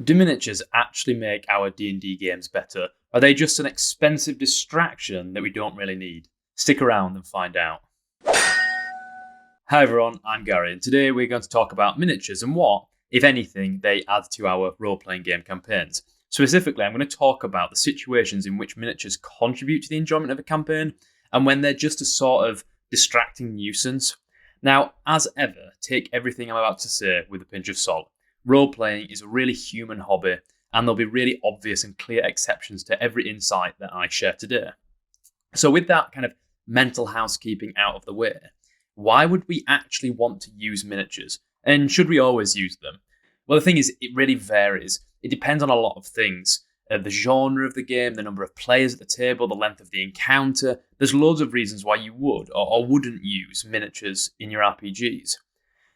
Do miniatures actually make our D&D games better? Are they just an expensive distraction that we don't really need? Stick around and find out. Hi everyone, I'm Gary, and today we're going to talk about miniatures and what, if anything, they add to our role-playing game campaigns. Specifically, I'm going to talk about the situations in which miniatures contribute to the enjoyment of a campaign, and when they're just a sort of distracting nuisance. Now, as ever, take everything I'm about to say with a pinch of salt. Role-playing is a really human hobby, and there'll be really obvious and clear exceptions to every insight that I share today. So with that kind of mental housekeeping out of the way, why would we actually want to use miniatures? And should we always use them? Well, the thing is, it really varies. It depends on a lot of things. The genre of the game, the number of players at the table, the length of the encounter. There's loads of reasons why you would or wouldn't use miniatures in your RPGs.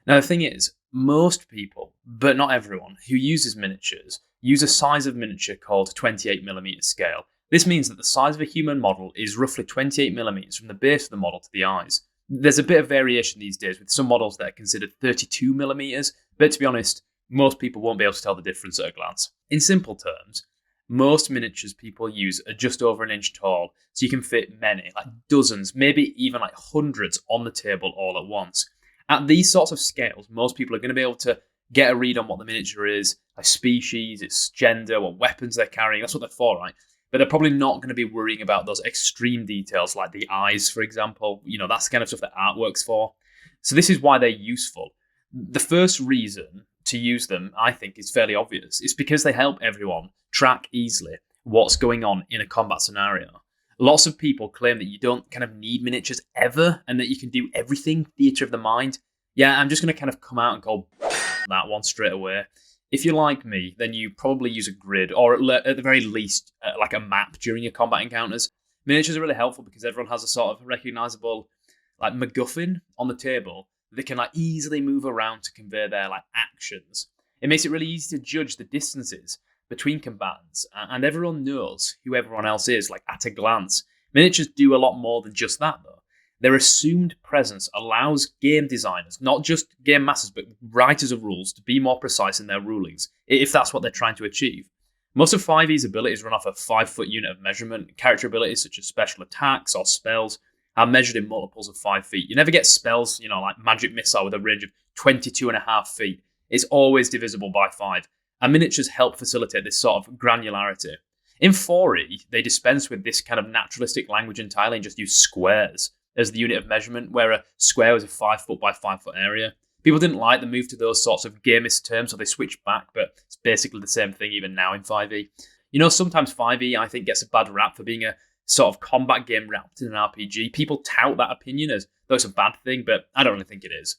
Now, the thing is, most people, but not everyone, who uses miniatures use a size of miniature called 28mm scale. This means that the size of a human model is roughly 28mm from the base of the model to the eyes. There's a bit of variation these days with some models that are considered 32mm, but to be honest, most people won't be able to tell the difference at a glance. In simple terms, most miniatures people use are just over an inch tall, so you can fit many, like dozens, maybe even like hundreds on the table all at once. At these sorts of scales, most people are going to be able to get a read on what the miniature is, like species, its gender, what weapons they're carrying. That's what they're for, right? But they're probably not going to be worrying about those extreme details like the eyes, for example. That's the kind of stuff that artwork's for. So this is why they're useful. The first reason to use them, I think, is fairly obvious. It's because they help everyone track easily what's going on in a combat scenario. Lots of people claim that you don't kind of need miniatures ever and that you can do everything, theatre of the mind. Yeah, I'm just going to kind of come out and go that one straight away. If you're like me, then you probably use a grid or at the very least like a map during your combat encounters. Miniatures are really helpful because everyone has a sort of recognisable like MacGuffin on the table that they can like easily move around to convey their like actions. It makes it really easy to judge the distances between combatants, and everyone knows who everyone else is, like at a glance. Miniatures do a lot more than just that, though. Their assumed presence allows game designers, not just game masters, but writers of rules, to be more precise in their rulings, if that's what they're trying to achieve. Most of 5e's abilities run off a 5-foot unit of measurement. Character abilities, such as special attacks or spells, are measured in multiples of 5 feet. You never get spells, like Magic Missile with a range of 22.5 feet. It's always divisible by 5. And miniatures help facilitate this sort of granularity. In 4e, they dispense with this kind of naturalistic language entirely and just use squares as the unit of measurement, where a square was a 5-foot by 5-foot area. People didn't like the move to those sorts of gamist terms, so they switched back, but it's basically the same thing even now in 5e. Sometimes 5e, I think, gets a bad rap for being a sort of combat game wrapped in an RPG. People tout that opinion as though it's a bad thing, but I don't really think it is.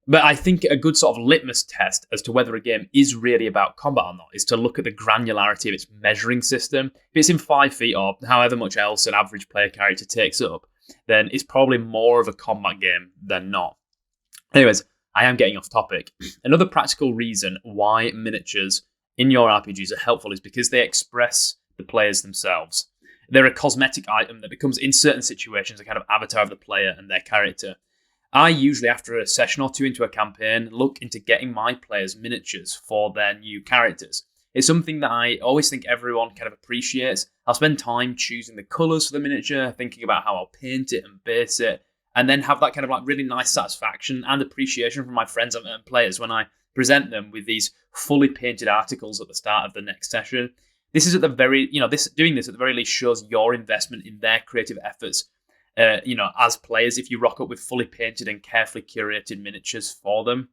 But I think a good sort of litmus test as to whether a game is really about combat or not is to look at the granularity of its measuring system. If it's in 5 feet or however much else an average player character takes up, then it's probably more of a combat game than not. Anyways, I am getting off topic. Another practical reason why miniatures in your RPGs are helpful is because they express the players themselves. They're a cosmetic item that becomes, in certain situations, a kind of avatar of the player and their character. I usually, after a session or two into a campaign, look into getting my players miniatures for their new characters. It's something that I always think everyone kind of appreciates. I'll spend time choosing the colours for the miniature, thinking about how I'll paint it and base it, and then have that kind of like really nice satisfaction and appreciation from my friends and players when I present them with these fully painted articles at the start of the next session. This is at the very, doing this at the very least shows your investment in their creative efforts. As players, if you rock up with fully painted and carefully curated miniatures for them.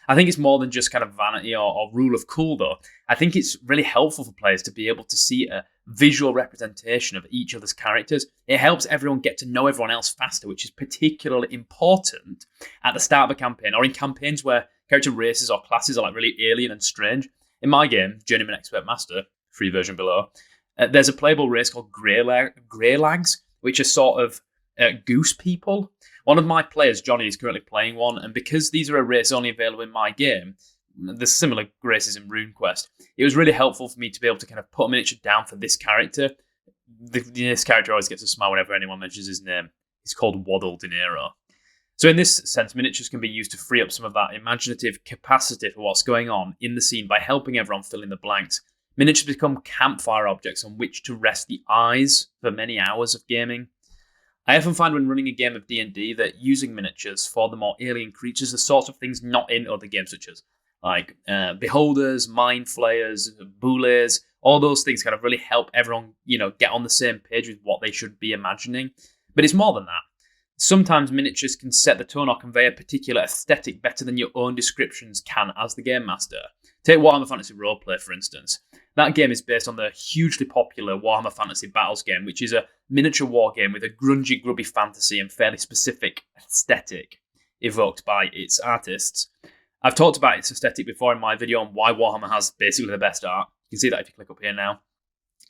I think it's more than just kind of vanity or rule of cool, though. I think it's really helpful for players to be able to see a visual representation of each other's characters. It helps everyone get to know everyone else faster, which is particularly important at the start of a campaign or in campaigns where character races or classes are like really alien and strange. In my game, Journeyman Expert Master, free version below, there's a playable race called Greylags, which are sort of goose people. One of my players, Johnny, is currently playing one, and because these are a race only available in my game, there's similar races in RuneQuest. It was really helpful for me to be able to kind of put a miniature down for this character. This character always gets a smile whenever anyone mentions his name. He's called Waddle De Niro. So in this sense, miniatures can be used to free up some of that imaginative capacity for what's going on in the scene by helping everyone fill in the blanks. Miniatures become campfire objects on which to rest the eyes for many hours of gaming. I often find when running a game of D&D that using miniatures for the more alien creatures are sorts of things not in other games, such as beholders, mind flayers, boulets. All those things kind of really help everyone, get on the same page with what they should be imagining. But it's more than that. Sometimes miniatures can set the tone or convey a particular aesthetic better than your own descriptions can as the game master. Take Warhammer Fantasy Roleplay, for instance. That game is based on the hugely popular Warhammer Fantasy Battles game, which is a miniature war game with a grungy, grubby fantasy and fairly specific aesthetic evoked by its artists. I've talked about its aesthetic before in my video on why Warhammer has basically the best art. You can see that if you click up here now.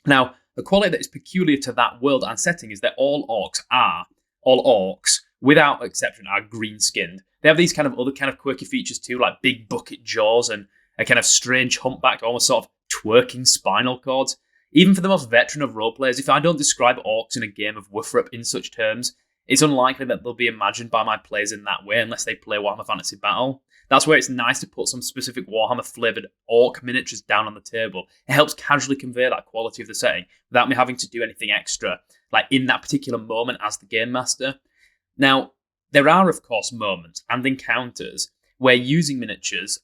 Now, the quality that is peculiar to that world and setting is that all orcs, without exception, are green-skinned. They have these other quirky features too, like big bucket jaws and a kind of strange humpback, almost sort of twerking spinal cords. Even for the most veteran of roleplayers, if I don't describe orcs in a game of Woothrup in such terms, it's unlikely that they'll be imagined by my players in that way unless they play Warhammer Fantasy Battle. That's where it's nice to put some specific Warhammer-flavoured orc miniatures down on the table. It helps casually convey that quality of the setting without me having to do anything extra, like in that particular moment as the game master. Now, there are, of course, moments and encounters where using miniatures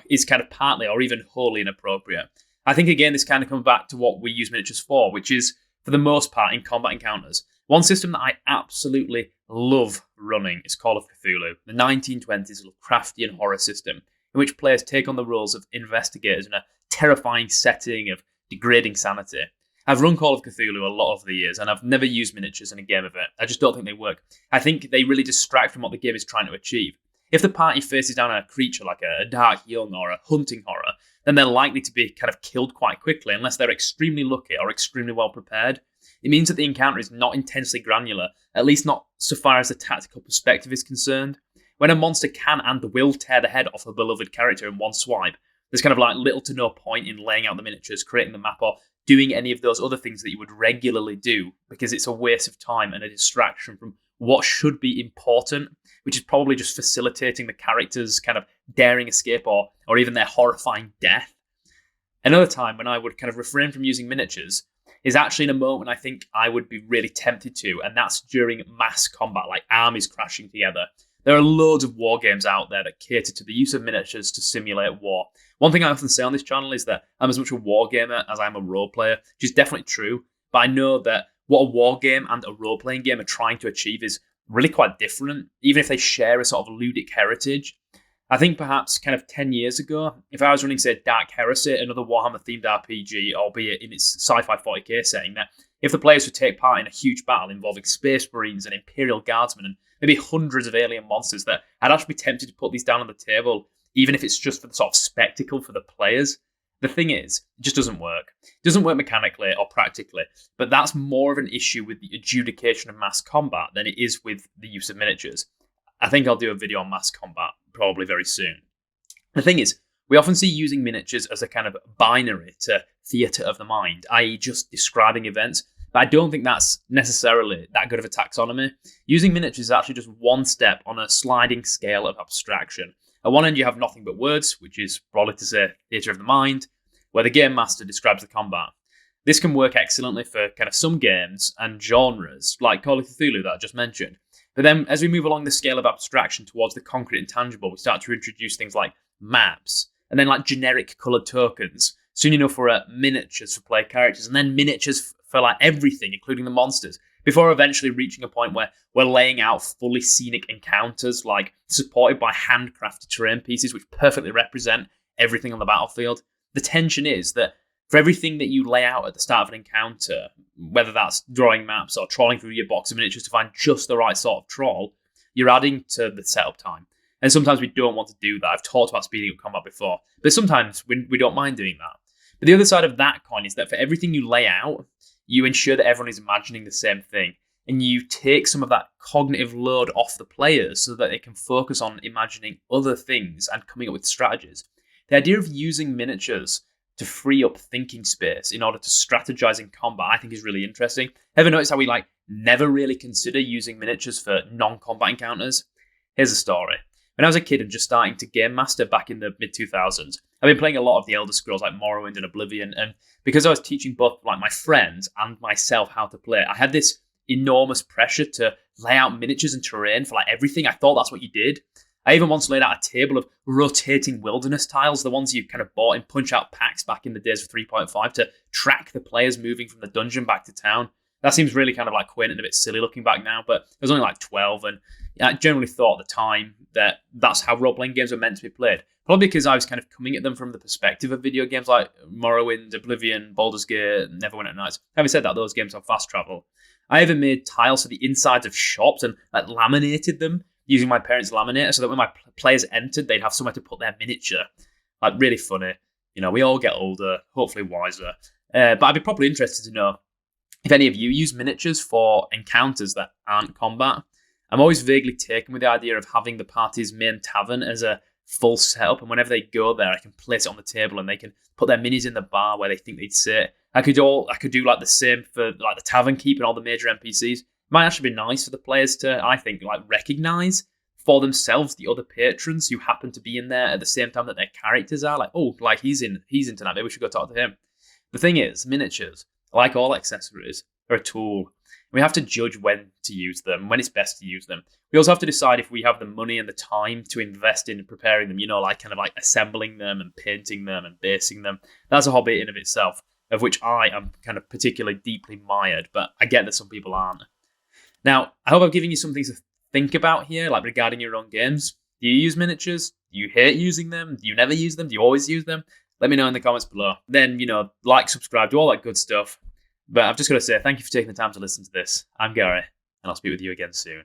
is partly or even wholly inappropriate. I think, again, this comes back to what we use miniatures for, which is, for the most part, in combat encounters. One system that I absolutely love running is Call of Cthulhu, the 1920s Lovecraftian horror system, in which players take on the roles of investigators in a terrifying setting of degrading sanity. I've run Call of Cthulhu a lot over the years, and I've never used miniatures in a game of it. I just don't think they work. I think they really distract from what the game is trying to achieve. If the party faces down a creature like a dark young or a hunting horror, then they're likely to be killed quite quickly unless they're extremely lucky or extremely well prepared. It means that the encounter is not intensely granular, at least not so far as the tactical perspective is concerned. When a monster can and will tear the head off a beloved character in one swipe, there's little to no point in laying out the miniatures, creating the map, or doing any of those other things that you would regularly do, because it's a waste of time and a distraction from what should be important, which is probably just facilitating the characters' daring escape or even their horrifying death. Another time when I would refrain from using miniatures is actually in a moment when I think I would be really tempted to, and that's during mass combat, like armies crashing together. There are loads of war games out there that cater to the use of miniatures to simulate war. One thing I often say on this channel is that I'm as much a war gamer as I'm a role player, which is definitely true, but I know that what a war game and a role-playing game are trying to achieve is really quite different, even if they share a sort of ludic heritage. I think perhaps 10 years ago, if I was running, say, Dark Heresy, another Warhammer-themed RPG, albeit in its sci-fi 40k setting, that if the players would take part in a huge battle involving Space Marines and Imperial Guardsmen and maybe hundreds of alien monsters, that I'd actually be tempted to put these down on the table, even if it's just for the sort of spectacle for the players. The thing is, it just doesn't work. It doesn't work mechanically or practically, but that's more of an issue with the adjudication of mass combat than it is with the use of miniatures. I think I'll do a video on mass combat probably very soon. The thing is, we often see using miniatures as a binary to theatre of the mind, i.e. just describing events, but I don't think that's necessarily that good of a taxonomy. Using miniatures is actually just one step on a sliding scale of abstraction. At one end you have nothing but words, which is broadly to say theatre of the mind, where the game master describes the combat. This can work excellently for some games and genres, like Call of Cthulhu that I just mentioned. But then as we move along the scale of abstraction towards the concrete and tangible, we start to introduce things like maps, and then generic coloured tokens. Soon enough we're miniatures for player characters, and then miniatures for everything, including the monsters, before eventually reaching a point where we're laying out fully scenic encounters, supported by handcrafted terrain pieces which perfectly represent everything on the battlefield. The tension is that for everything that you lay out at the start of an encounter, whether that's drawing maps or trawling through your box of miniatures to find just the right sort of trawl, you're adding to the setup time. And sometimes we don't want to do that. I've talked about speeding up combat before, but sometimes we don't mind doing that. But the other side of that coin is that for everything you lay out, you ensure that everyone is imagining the same thing, and you take some of that cognitive load off the players so that they can focus on imagining other things and coming up with strategies. The idea of using miniatures to free up thinking space in order to strategize in combat, I think is really interesting. Ever notice how we never really consider using miniatures for non-combat encounters? Here's a story. When I was a kid and just starting to game master back in the mid-2000s, I've been playing a lot of the Elder Scrolls like Morrowind and Oblivion, and because I was teaching both like my friends and myself how to play, I had this enormous pressure to lay out miniatures and terrain for like everything. I thought that's what you did. I even once laid out a table of rotating wilderness tiles, the ones you kind of bought in punch-out packs back in the days of 3.5 to track the players moving from the dungeon back to town. That seems really kind of like quaint and a bit silly looking back now, but I was only like 12, and I generally thought at the time that that's how role-playing games were meant to be played. Probably because I was kind of coming at them from the perspective of video games like Morrowind, Oblivion, Baldur's Gate, Neverwinter Nights. Having said that, those games have fast travel. I even made tiles for the insides of shops and like laminated them using my parents' laminator so that when my players entered, they'd have somewhere to put their miniature. Like, really funny. You know, we all get older, hopefully wiser. But I'd be probably interested to know if any of you use miniatures for encounters that aren't combat. I'm always vaguely taken with the idea of having the party's main tavern as a full setup, and whenever they go there, I can place it on the table and they can put their minis in the bar where they think they'd sit. I could do like the same for like the tavern keep and all the major NPCs. It might actually be nice for the players to, I think, like recognize for themselves the other patrons who happen to be in there at the same time that their characters are. Like, oh, like he's in tonight, maybe we should go talk to him. The thing is, miniatures, like all accessories, are a tool. We have to judge when to use them, when it's best to use them. We also have to decide if we have the money and the time to invest in preparing them, you know, like kind of like assembling them and painting them and basing them. That's a hobby in and of itself, of which I am kind of particularly deeply mired, but I get that some people aren't. Now, I hope I've given you something to think about here, like regarding your own games. Do you use miniatures? Do you hate using them? Do you never use them? Do you always use them? Let me know in the comments below. Then, you know, like, subscribe, do all that good stuff. But I've just got to say, thank you for taking the time to listen to this. I'm Gary, and I'll speak with you again soon.